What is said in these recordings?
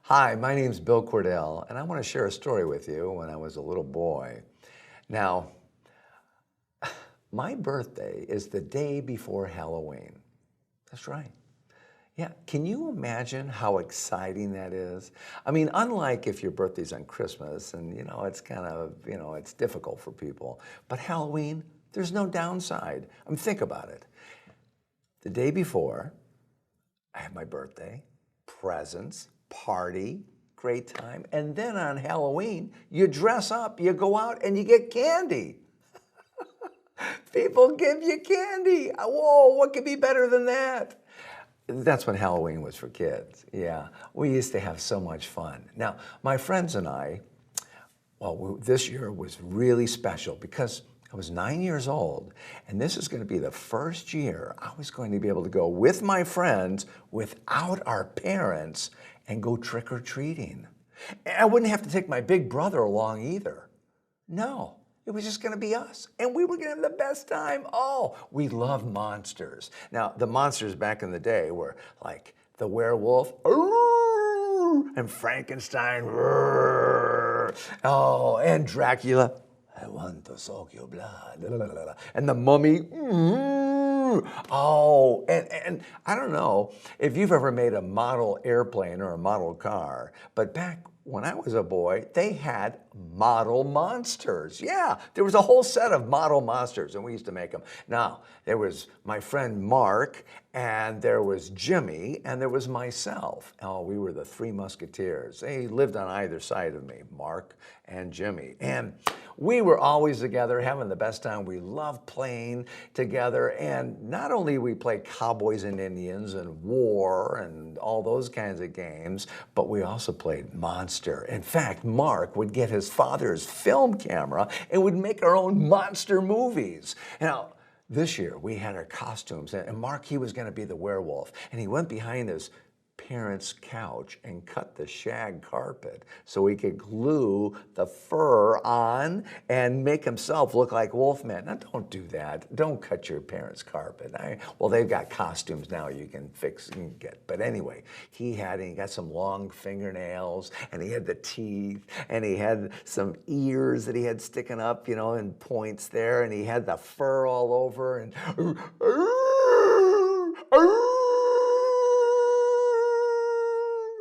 Hi, my name's Bill Cordell, and I want to share a story with you when I was a little boy. Now, my birthday is the day before Halloween. That's right. Yeah, can you imagine how exciting that is? I mean, unlike if your birthday's on Christmas and, it's kind of, it's difficult for people. But Halloween, there's no downside. I mean, think about it. The day before, I have my birthday, presents, party, great time. And then on Halloween, you dress up, you go out, and you get candy. People give you candy. Whoa, what could be better than that? That's when Halloween was for kids. Yeah, we used to have so much fun. Now, my friends and I, this year was really special because I was 9 years old, and this is going to be the first year I was going to be able to go with my friends without our parents and go trick-or-treating. And I wouldn't have to take my big brother along either. No, it was just going to be us, and we were going to have the best time. Oh, we love monsters. Now, the monsters back in the day were like the werewolf, and Frankenstein, oh, and Dracula, I want to soak your blood, and the mummy, oh, and I don't know if you've ever made a model airplane or a model car, but back when I was a boy, they had model monsters. Yeah, there was a whole set of model monsters, and we used to make them. Now, there was my friend Mark, and there was Jimmy, and there was myself. Oh, we were the three musketeers. They lived on either side of me, Mark and Jimmy. And we were always together, having the best time. We loved playing together. And not only we played cowboys and Indians and war and all those kinds of games, but we also played monster. In fact, Mark would get his father's film camera and would make our own monster movies. Now, this year we had our costumes, and Mark, he was going to be the werewolf, and he went behind his parents' couch and cut the shag carpet so he could glue the fur on and make himself look like Wolfman. Now, don't do that. Don't cut your parents' carpet. Well, they've got costumes now you can fix and get. But anyway, he got some long fingernails, and he had the teeth, and he had some ears that he had sticking up, in points there, and he had the fur all over, and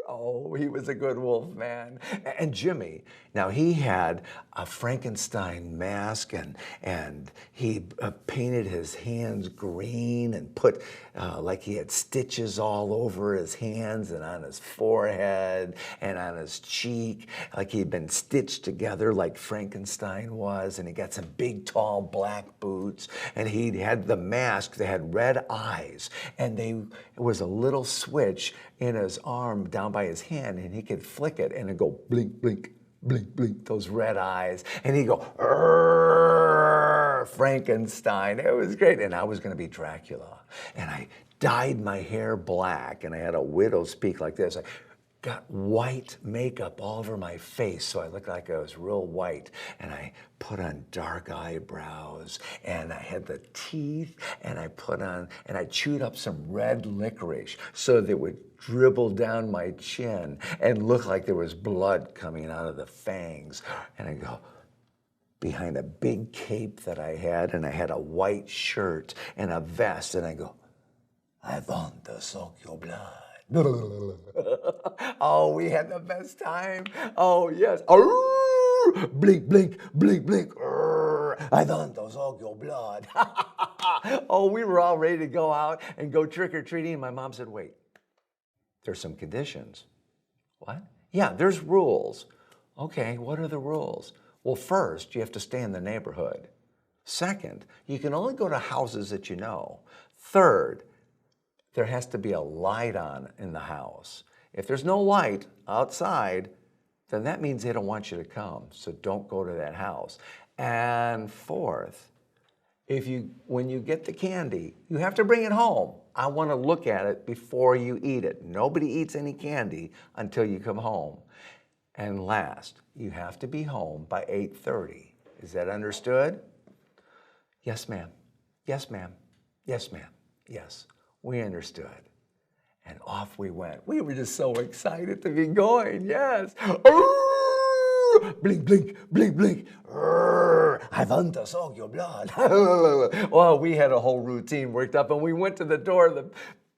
oh, he was a good wolf man. And Jimmy, now he had a Frankenstein mask, and he painted his hands green and put like he had stitches all over his hands and on his forehead and on his cheek, like he'd been stitched together like Frankenstein was. And he got some big, tall black boots, and he had the mask that had red eyes, and it was a little switch in his arm down by his hand, and he could flick it and it'd go blink, blink, blink, blink, those red eyes. And he'd go, Frankenstein. It was great. And I was going to be Dracula. And I dyed my hair black, and I had a widow's peak like this. I got white makeup all over my face so I looked like I was real white, and I put on dark eyebrows, and I had the teeth, and I chewed up some red licorice so that it would dribble down my chin and look like there was blood coming out of the fangs. And I go behind a big cape that I had, and I had a white shirt and a vest, and I go, I want to soak your blood. Oh, we had the best time. Oh, yes. Blink, blink, blink, blink. I want to soak your blood. Oh, we were all ready to go out and go trick-or-treating. My mom said, wait, there's some conditions. What? Yeah, there's rules. Okay, what are the rules? Well, first, you have to stay in the neighborhood. Second, you can only go to houses that you know. Third, there has to be a light on in the house. If there's no light outside, then that means they don't want you to come, so don't go to that house. And fourth, when you get the candy, you have to bring it home. I want to look at it before you eat it. Nobody eats any candy until you come home. And last, you have to be home by 8:30. Is that understood? Yes, ma'am. Yes, ma'am. Yes, ma'am. Yes, we understood. And off we went. We were just so excited to be going, yes. Blink, blink, blink, blink. I want to suck your blood. Well, we had a whole routine worked up, and we went to the door. The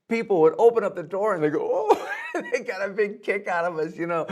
people would open up the door, and they go, oh, they got a big kick out of us, you know.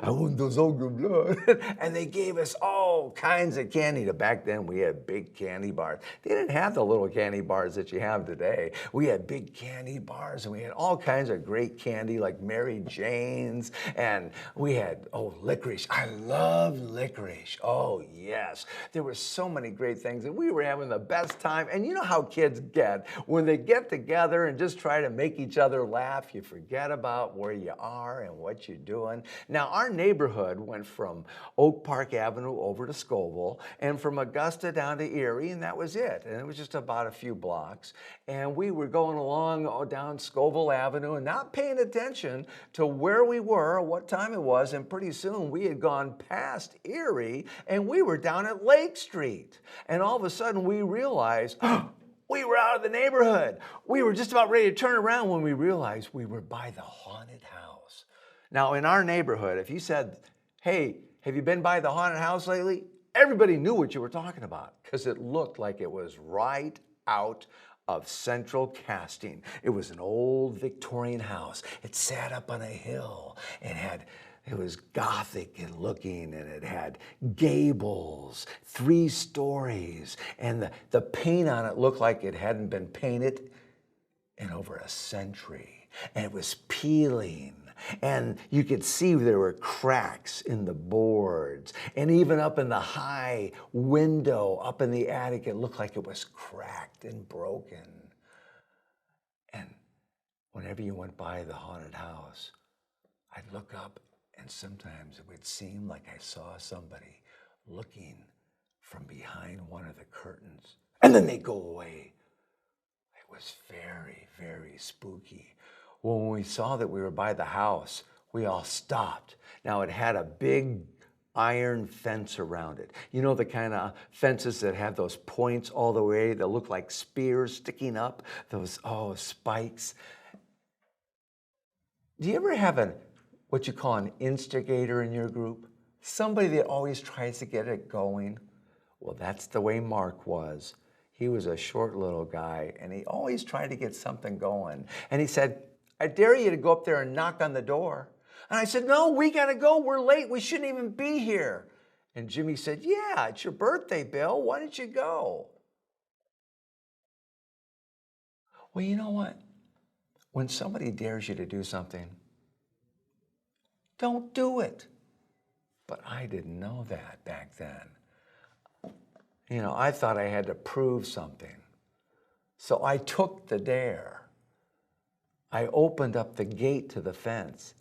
I want to suck your blood. And they gave us all kinds of candy. Back then, we had big candy bars. They didn't have the little candy bars that you have today. We had big candy bars, and we had all kinds of great candy like Mary Jane's, and we had, oh, licorice. I love licorice. Oh, yes. There were so many great things, and we were having the best time. And you know how kids get when they get together and just try to make each other laugh. You forget about where you are and what you're doing. Now, our neighborhood went from Oak Park Avenue over to Scoville, and from Augusta down to Erie, and that was it. And it was just about a few blocks. And we were going along down Scoville Avenue and not paying attention to where we were or what time it was. And pretty soon we had gone past Erie, and we were down at Lake Street. And all of a sudden we realized, we were out of the neighborhood. We were just about ready to turn around when we realized we were by the haunted house. Now, in our neighborhood, if you said, hey, have you been by the haunted house lately? Everybody knew what you were talking about because it looked like it was right out of Central Casting. It was an old Victorian house. It sat up on a hill. It was Gothic looking, and it had gables, 3 stories, and the paint on it looked like it hadn't been painted in over a century. And it was peeling. And you could see there were cracks in the boards. And even up in the high window, up in the attic, it looked like it was cracked and broken. And whenever you went by the haunted house, I'd look up, and sometimes it would seem like I saw somebody looking from behind one of the curtains. And then they'd go away. It was very, very spooky. Well, when we saw that we were by the house, we all stopped. Now, it had a big iron fence around it. You know, the kind of fences that have those points all the way that look like spears sticking up? Those, oh, spikes. Do you ever have what you call an instigator in your group? Somebody that always tries to get it going? Well, that's the way Mark was. He was a short little guy, and he always tried to get something going. And he said, I dare you to go up there and knock on the door. And I said, no, we got to go. We're late. We shouldn't even be here. And Jimmy said, yeah, it's your birthday, Bill. Why don't you go? Well, you know what? When somebody dares you to do something, don't do it. But I didn't know that back then. You know, I thought I had to prove something. So I took the dare. I opened up the gate to the fence.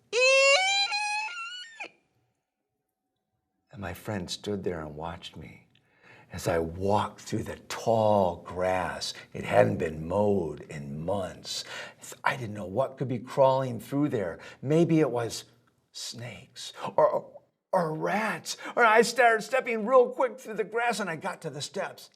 And my friend stood there and watched me as I walked through the tall grass. It hadn't been mowed in months. I didn't know what could be crawling through there. Maybe it was snakes or rats. Or I started stepping real quick through the grass, and I got to the steps.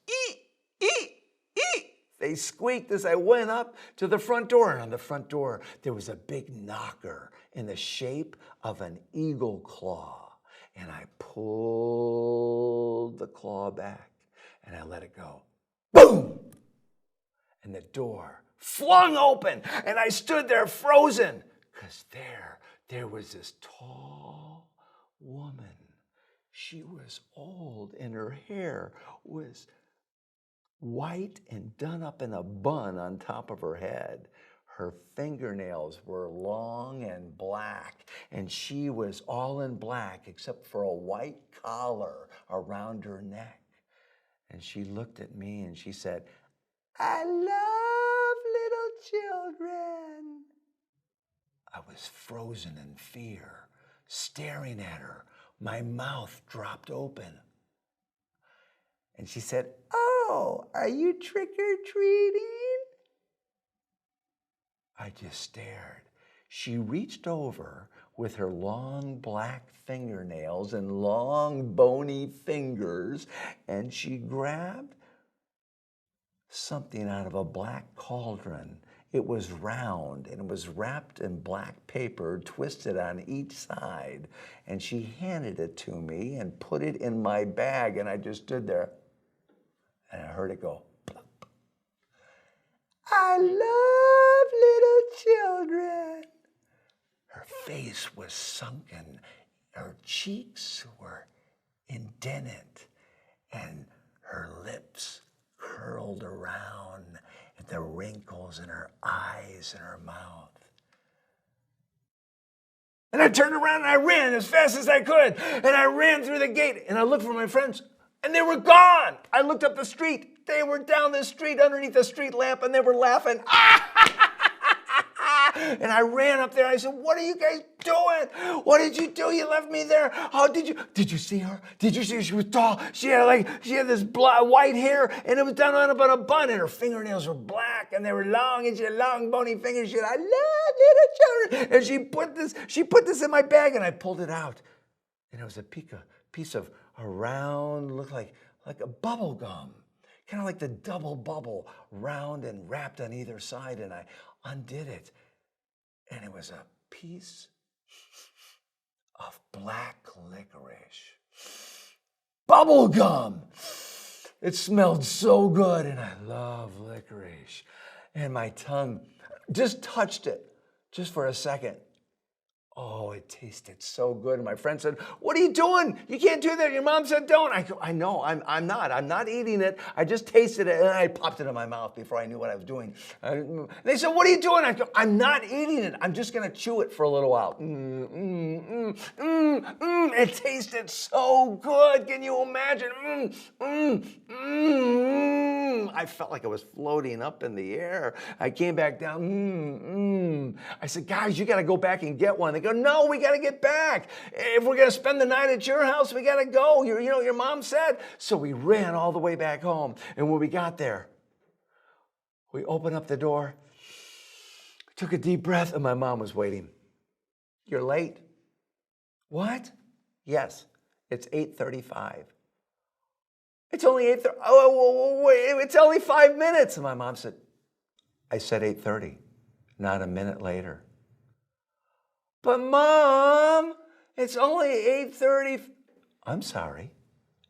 They squeaked as I went up to the front door. And on the front door, there was a big knocker in the shape of an eagle claw. And I pulled the claw back, and I let it go. Boom! And the door flung open, and I stood there frozen, because there was this tall woman. She was old, and her hair was white and done up in a bun on top of her head. Her fingernails were long and black, and she was all in black except for a white collar around her neck. And she looked at me and she said, I love little children. I was frozen in fear, staring at her. My mouth dropped open. And she said, oh, are you trick-or-treating? I just stared. She reached over with her long black fingernails and long bony fingers, and she grabbed something out of a black cauldron It was round and it was wrapped in black paper, twisted on each side. And she handed it to me and put it in my bag. And I just stood there and I heard it go, plop. I love little children. Her face was sunken. Her cheeks were indented. And her lips curled around at the wrinkles in her eyes and her mouth. And I turned around and I ran as fast as I could. And I ran through the gate and I looked for my friends and they were gone. I looked up the street. They were down the street underneath the street lamp and they were laughing. And I ran up there. I said, what are you guys doing? What did you do? You left me there. How did you see her? Did you see her? She was tall. She had this white hair and it was done on about a bun and her fingernails were black and they were long and she had long bony fingers. She said, I love little children. And she put this in my bag and I pulled it out. And it was a piece of a round, looked like a bubble gum. Kind of like the double bubble, round and wrapped on either side. And I undid it. And it was a piece of black licorice. Bubblegum! It smelled so good, and I love licorice. And my tongue just touched it, just for a second. Oh, it tasted so good. And my friend said, what are you doing? You can't do that. Your mom said don't. I know, I'm not eating it. I just tasted it and I popped it in my mouth before I knew what I was doing. They said, what are you doing? I go, I'm not eating it. I'm just going to chew it for a little while. It tasted so good. Can you imagine? I felt like I was floating up in the air. I came back down. I said, guys, you got to go back and get one. They go, no, we got to get back. If we're going to spend the night at your house, we got to go. Your mom said. So we ran all the way back home. And when we got there, we opened up the door, took a deep breath, and my mom was waiting. You're late. What? Yes, it's 8:35. It's only 8:30. Oh, wait, it's only 5 minutes. And my mom said, I said 8:30, not a minute later. But Mom, it's only 8:30. I'm sorry.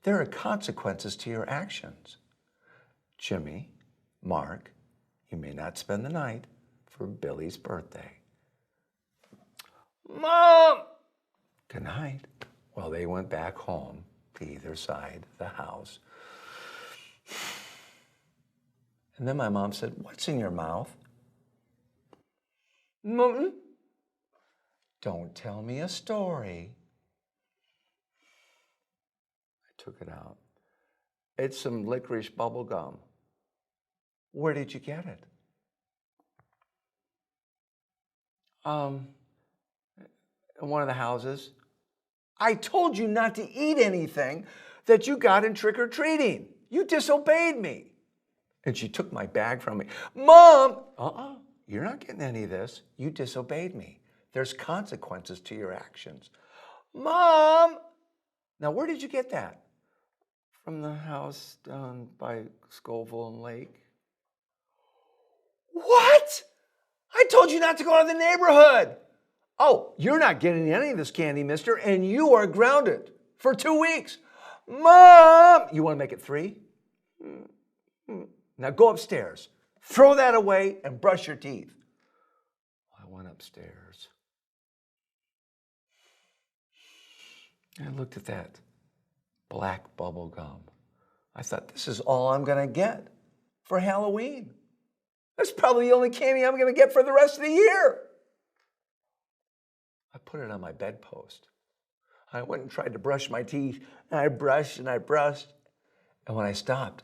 There are consequences to your actions. Jimmy, Mark, you may not spend the night for Billy's birthday. Mom! Good night. Well, they went back home to either side of the house. And then my mom said, what's in your mouth? Mom, don't tell me a story. I took it out. It's some licorice bubble gum. Where did you get it? In one of the houses. I told you not to eat anything that you got in trick-or-treating. You disobeyed me. And she took my bag from me. Mom! You're not getting any of this. You disobeyed me. There's consequences to your actions. Mom! Now, where did you get that? From the house down by Scoville and Lake. What? I told you not to go out of the neighborhood. Oh, you're not getting any of this candy, mister, and you are grounded for 2 weeks. Mom! You want to make it 3? Now go upstairs. Throw that away and brush your teeth. I went upstairs. I looked at that black bubble gum. I thought, this is all I'm going to get for Halloween. That's probably the only candy I'm going to get for the rest of the year. I put it on my bedpost. I went and tried to brush my teeth, and I brushed and I brushed. And when I stopped,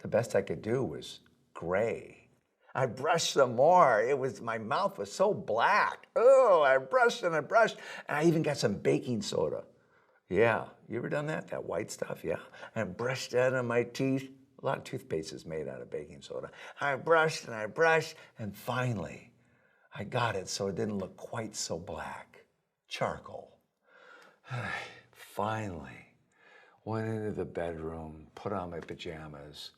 the best I could do was gray. I brushed some more. My mouth was so black. Oh, I brushed and I brushed, and I even got some baking soda. Yeah, you ever done that? That white stuff, yeah. I brushed that on my teeth. A lot of toothpaste is made out of baking soda. I brushed and I brushed, and finally, I got it so it didn't look quite so black. Charcoal. I finally went into the bedroom, put on my pajamas.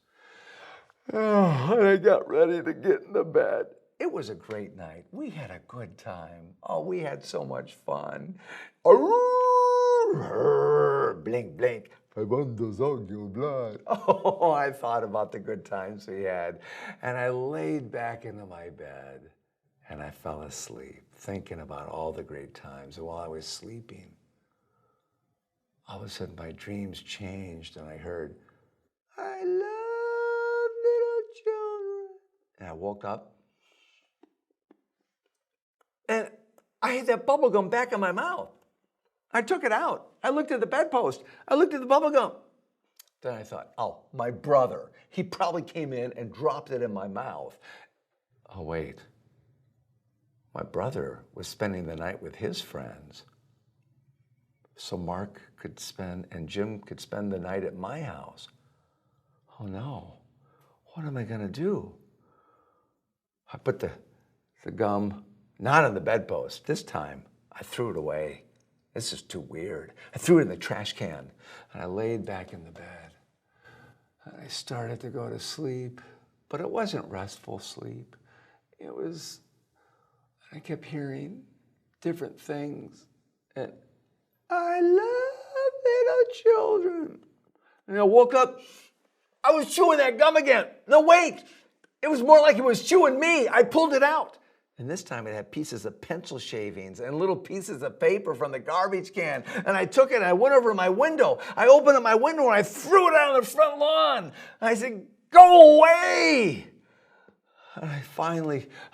Oh, and I got ready to get in the bed. It was a great night. We had a good time. Oh, we had so much fun. Blink, blink. Oh, I thought about the good times we had. And I laid back into my bed and I fell asleep, thinking about all the great times. And while I was sleeping, all of a sudden my dreams changed and I heard, I love little children. And I woke up and I had that bubble gum back in my mouth. I took it out. I looked at the bedpost. I looked at the bubble gum. Then I thought, oh, my brother. He probably came in and dropped it in my mouth. Oh, wait. My brother was spending the night with his friends. So Mark could spend, and Jim could spend the night at my house. Oh no, what am I gonna do? I put the gum not on the bedpost. This time, I threw it away. This is too weird. I threw it in the trash can, and I laid back in the bed. And I started to go to sleep, but it wasn't restful sleep. It was, I kept hearing different things, and I love little children. And I woke up, I was chewing that gum again. No, wait, it was more like it was chewing me. I pulled it out. And this time it had pieces of pencil shavings and little pieces of paper from the garbage can. And I took it and I went over to my window. I opened up my window and I threw it out on the front lawn. And I said, go away. And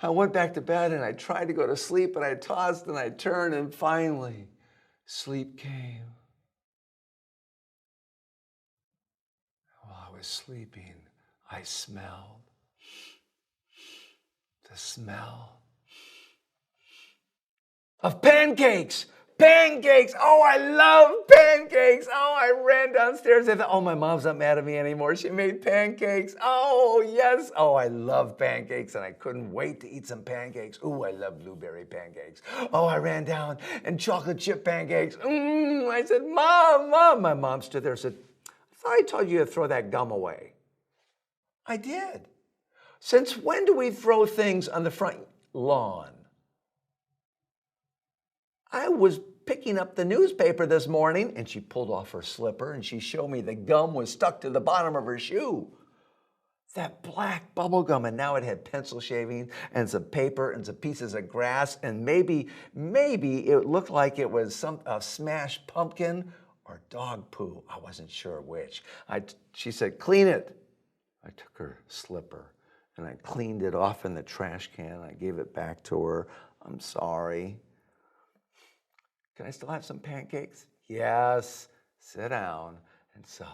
I went back to bed and I tried to go to sleep, but I tossed and I turned and finally sleep came. While I was sleeping, I smelled the smell of pancakes. Pancakes. Oh, I love pancakes. Oh, I ran downstairs. I thought, oh, my mom's not mad at me anymore. She made pancakes. Oh, yes. Oh, I love pancakes, and I couldn't wait to eat some pancakes. Ooh, I love blueberry pancakes. Oh, I ran down and chocolate chip pancakes. I said, Mom, Mom. My mom stood there and said, I thought I told you to throw that gum away. I did. Since when do we throw things on the front lawn? I was picking up the newspaper this morning, and she pulled off her slipper, and she showed me the gum was stuck to the bottom of her shoe. That black bubble gum, and now it had pencil shavings and some paper and some pieces of grass, and maybe it looked like it was a smashed pumpkin or dog poo. I wasn't sure which. She said, clean it. I took her slipper, and I cleaned it off in the trash can. I gave it back to her. I'm sorry. Can I still have some pancakes? Yes, sit down. And so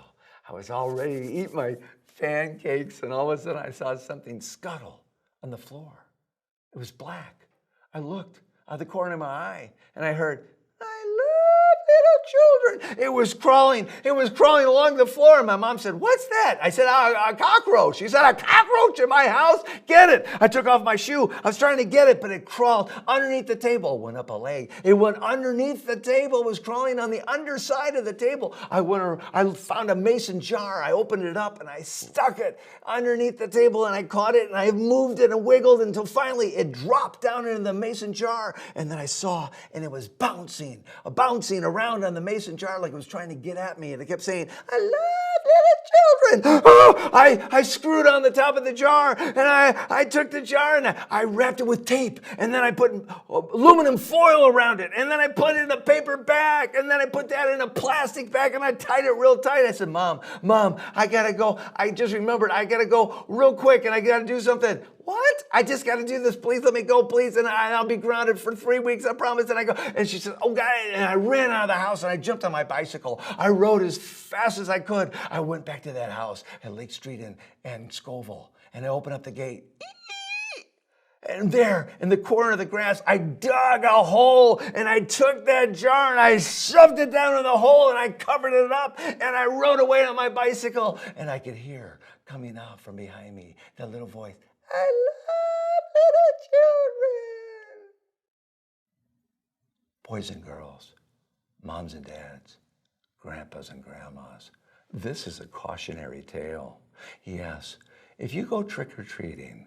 I was all ready to eat my pancakes, and all of a sudden I saw something scuttle on the floor. It was black. I looked out of the corner of my eye, and I heard, I love little children. It was crawling along the floor, and my mom said, what's that? I said, a cockroach. She said, a cockroach in my house? Get it. I took off my shoe. I was trying to get it, but it crawled underneath the table. Went up a leg. It went underneath the table. It was crawling on the underside of the table. I found a mason jar. I opened it up, and I stuck it underneath the table, and I caught it, and I moved it and wiggled until finally it dropped down into the mason jar, and then I saw, and it was bouncing around on the mason jar like it was trying to get at me, and it kept saying, I love little children. Oh, I screwed on the top of the jar, and I took the jar and I wrapped it with tape, and then I put aluminum foil around it, and then I put it in a paper bag, and then I put that in a plastic bag, and I tied it real tight. I said, Mom, I gotta go. I just remembered, I gotta go real quick, and I gotta do something. What? I just got to do this. Please let me go, please. And I'll be grounded for 3 weeks, I promise. And I go, and she said, oh, God. And I ran out of the house and I jumped on my bicycle. I rode as fast as I could. I went back to that house at Lake Street and Scoville. And I opened up the gate. And there, in the corner of the grass, I dug a hole and I took that jar and I shoved it down in the hole and I covered it up and I rode away on my bicycle. And I could hear coming out from behind me that little voice, I love little children. Boys and girls, moms and dads, grandpas and grandmas, this is a cautionary tale. Yes, if you go trick-or-treating,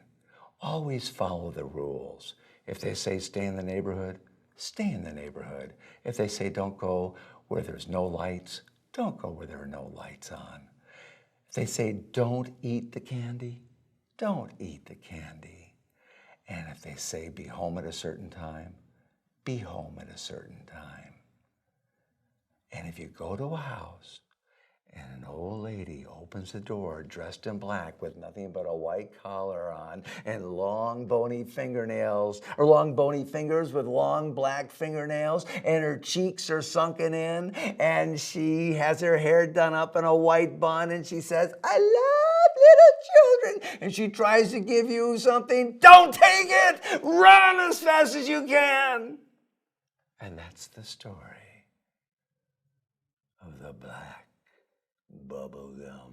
Always follow the rules. If they say stay in the neighborhood, stay in the neighborhood. If they say don't go where there's no lights, don't go where there are no lights on. If they say don't eat the candy, don't eat the candy. And if they say be home at a certain time, be home at a certain time. And if you go to a house and an old lady opens the door dressed in black with nothing but a white collar on and long bony fingernails, or long bony fingers with long black fingernails, and her cheeks are sunken in, and she has her hair done up in a white bun, and she says, I love little children, and she tries to give you something, don't take it! Run as fast as you can! And that's the story of the black Bubblegum.